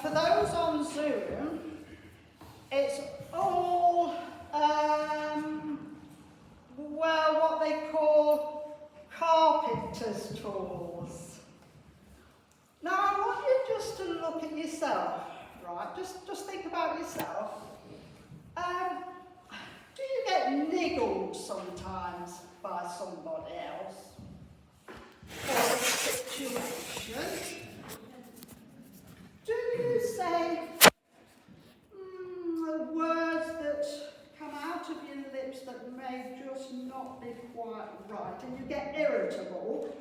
for those on Zoom, it's all, well, what they call carpenter's tools. Now, I want you just to look at yourself, right? Just think about yourself. Do you get niggled sometimes by somebody else? Or a situation? Do you say words that come out of your lips that may just not be quite right and you get irritable?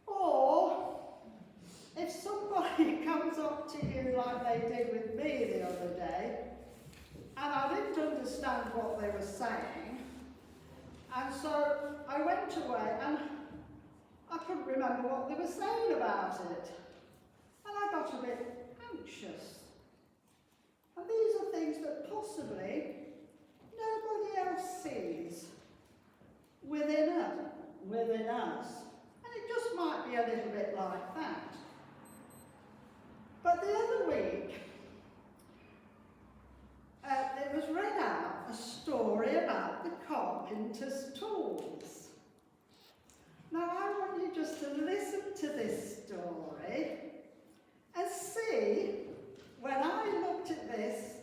Or if somebody comes up to you like they did with me the other day, and I didn't understand what they were saying, and so I went away and I couldn't remember what they were saying about it. And I got a bit anxious. And these are things that possibly nobody else sees within us. And it just might be a little bit like that. But the other week, it was read out a story about the carpenter's tools. Now I want you just to listen to this story and see, when I looked at this,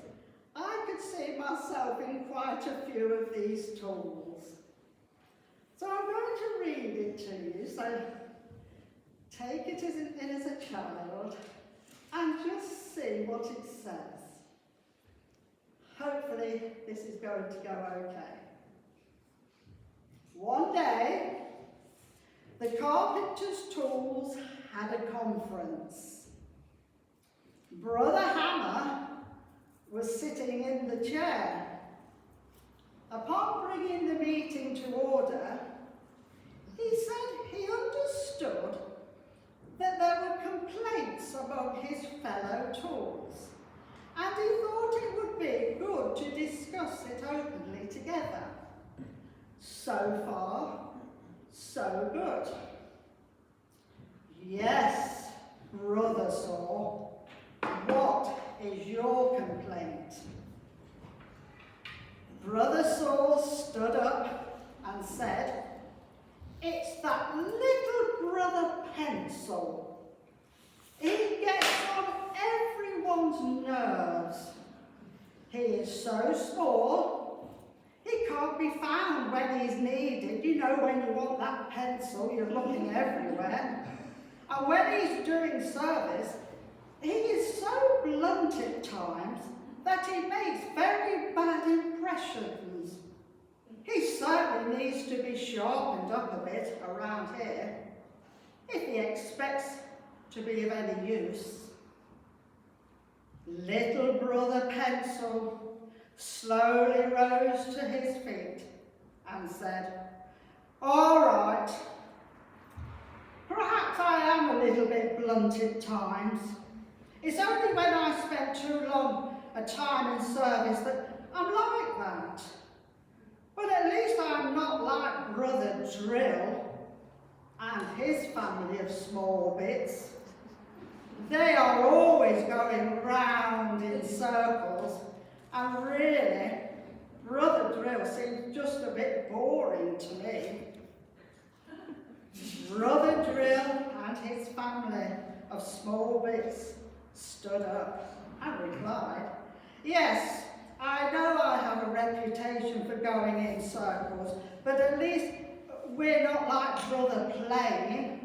I could see myself in quite a few of these tools. So I'm going to read it to you, so take it as a child and just see what it says. Hopefully this is going to go okay. One day, the carpenter's tools had a conference. Brother Hammer was sitting in the chair. Upon bringing the meeting to order, he said he understood that there were complaints among his fellow tools, and he thought it would be good to discuss it openly together. So far, so good. Yes, Brother Saul, what is your complaint? Brother Saul stood up and said, "It's that little brother Pencil. He gets on everyone's nerves. He is so small, he can't be found when he's needed. You know, when you want that pencil, you're looking everywhere. And when he's doing service, he is so blunt at times that he makes very bad impressions. He certainly needs to be sharpened up a bit around here, if he expects to be of any use." Little Brother Pencil slowly rose to his feet and said, "All right, perhaps I am a little bit blunt at times. It's only when I spend too long a time in service that I'm like that. But at least I'm not like Brother Drill and his family of small bits. They are always going round in circles, and really, Brother Drill seems just a bit boring to me." Brother Drill and his family of small bits stood up and replied, "Yes, I know I have a reputation for going in circles, but at least we're not like Brother Plain.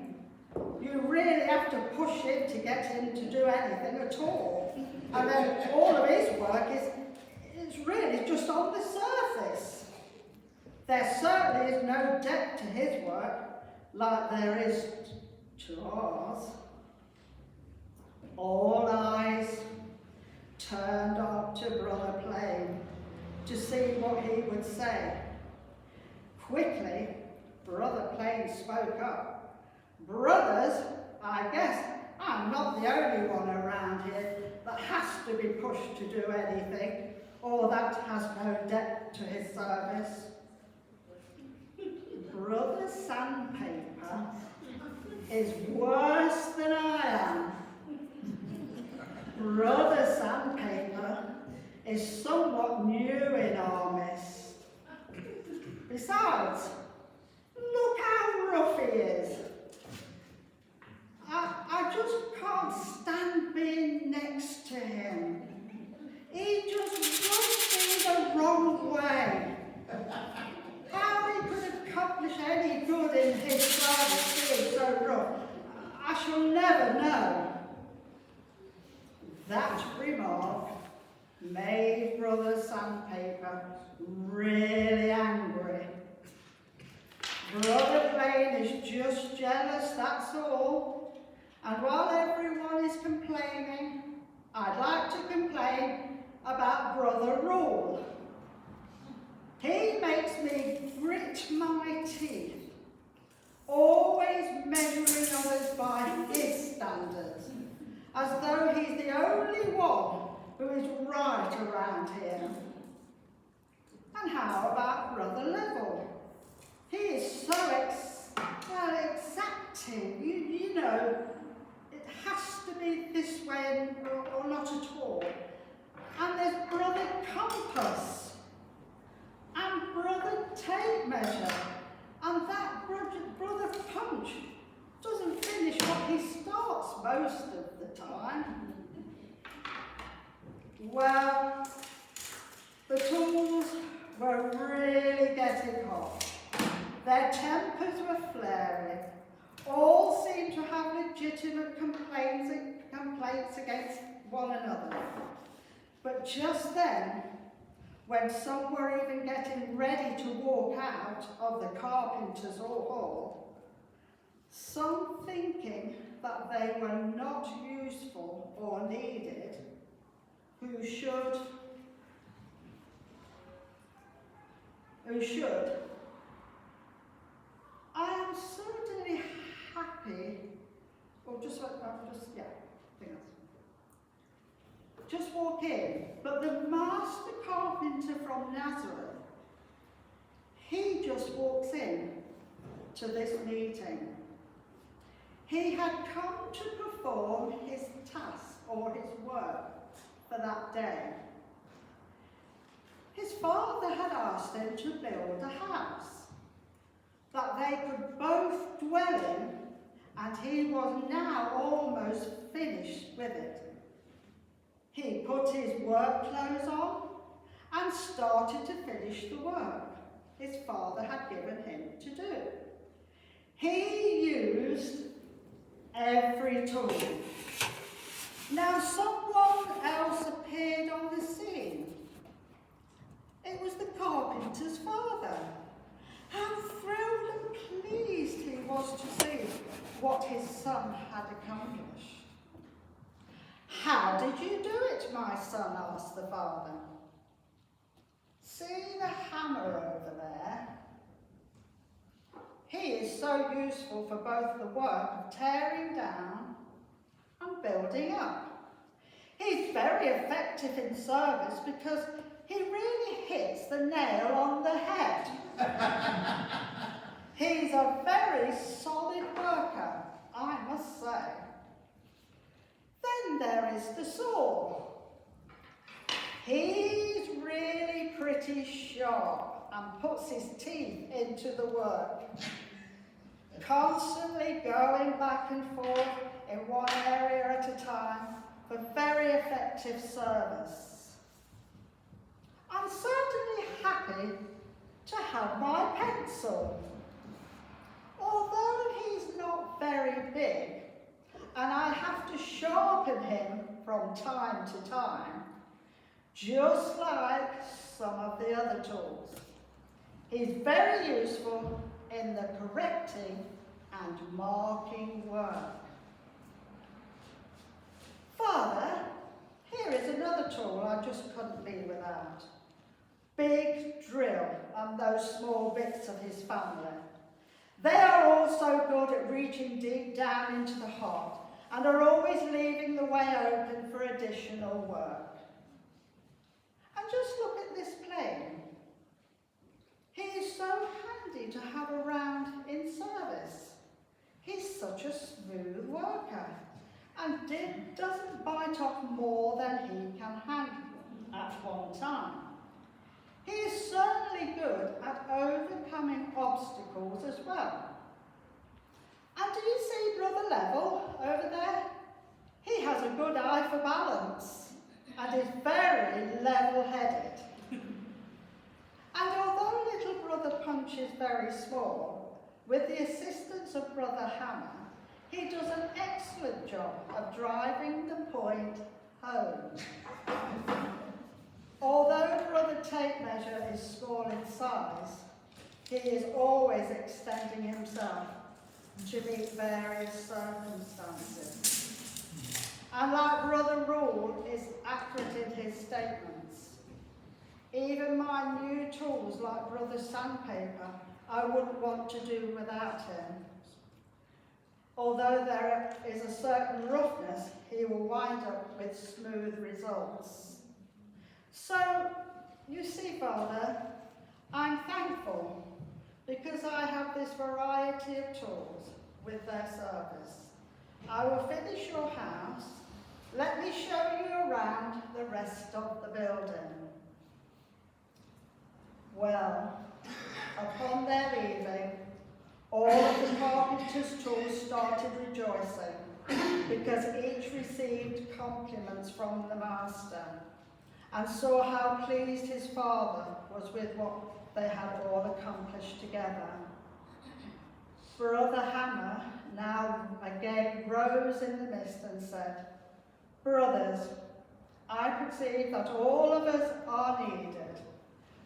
You really have to push him to get him to do anything at all. And then all of his work is really just on the surface. There certainly is no depth to his work like there is to ours." All eyes turned up to Brother Plain to see what he would say. Quickly, Brother Plain spoke up. "Brothers, I guess I'm not the only one around here that has to be pushed to do anything, or that has no depth to his service. Brother Sandpaper is worse than I am. Besides, look how rough he is. I just can't stand being next to him. He just rubs me the wrong way. How he could accomplish any good in his service being so rough, I shall never know. That remark made Brother Sandpaper really angry. Brother Blaine is just jealous, that's all. And while everyone is complaining, I'd like to complain about Brother Rule. He makes me grit my teeth, always measuring others by his standards, as though he's the only one who is right around here. And how about Brother Level? He is so exacting. You know, it has to be this way or not at all. And there's Brother Compass and Brother Tape Measure, and that Brother Punch doesn't finish what he starts most of the time. Well, the tools were really getting hot. Their tempers were flaring. All seemed to have legitimate complaints against one another. But just then, when some were even getting ready to walk out of the carpenter's hall, some thinking that they were not useful or needed, who should, I am certainly happy, or just walk in. But the master carpenter from Nazareth, he just walks in to this meeting. He had come to perform his task or his work for that day. His father had asked him to build a house that they could both dwell in, and he was now almost finished with it. He put his work clothes on and started to finish the work his father had given him to do. He used every tool. Now someone else appeared on the scene. It was the carpenter's father. How thrilled and pleased he was to see what his son had accomplished. "How did you do it, my son?" asked the father. "See the hammer over there? He is so useful for both the work of tearing down and building up. He's very effective in service because he really hits the nail on the head. He's a very solid worker, I must say. Then there is the saw. He's really pretty sharp and puts his teeth into the work, constantly going back and forth in one area at a time for very effective service. I'm certainly happy to have my pencil. Although he's not very big, and I have to sharpen him from time to time, just like some of the other tools. He's very useful in the correcting and marking work. Father, here is another tool I just couldn't be without. Big drill and those small bits of his family. They are all so good at reaching deep down into the heart and are always leaving the way open for additional work. And just look at this plane. He is so handy to have around in service. He's such a smooth worker and doesn't bite off more than he can handle at one time. He is certainly good at overcoming obstacles as well. And do you see Brother Level over there? He has a good eye for balance and is very level-headed. And although little Brother Punch is very small, with the assistance of Brother Hammer, he does an excellent job of driving the point home. Although Brother Tape Measure is small in size, he is always extending himself to meet various circumstances. And like Brother Rule is accurate in his statements. Even my new tools like Brother Sandpaper, I wouldn't want to do without him. Although there is a certain roughness, he will wind up with smooth results. So, you see, Father, I'm thankful because I have this variety of tools with their service. I will finish your house. Let me show you around the rest of the building. Well, upon their leaving, all of the carpenter's tools started rejoicing because each received compliments from the master and saw how pleased his father was with what they had all accomplished together. Brother Hammer now again rose in the mist and said, "Brothers, I perceive that all of us are needed,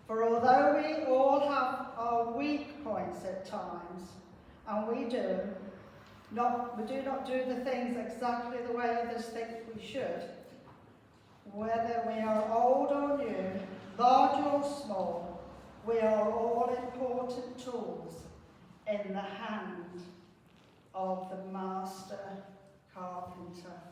for although we all have our weak points at times, and we do not do the things exactly the way others think we should, whether we are old or new, large or small, we are all important tools in the hand of the master carpenter."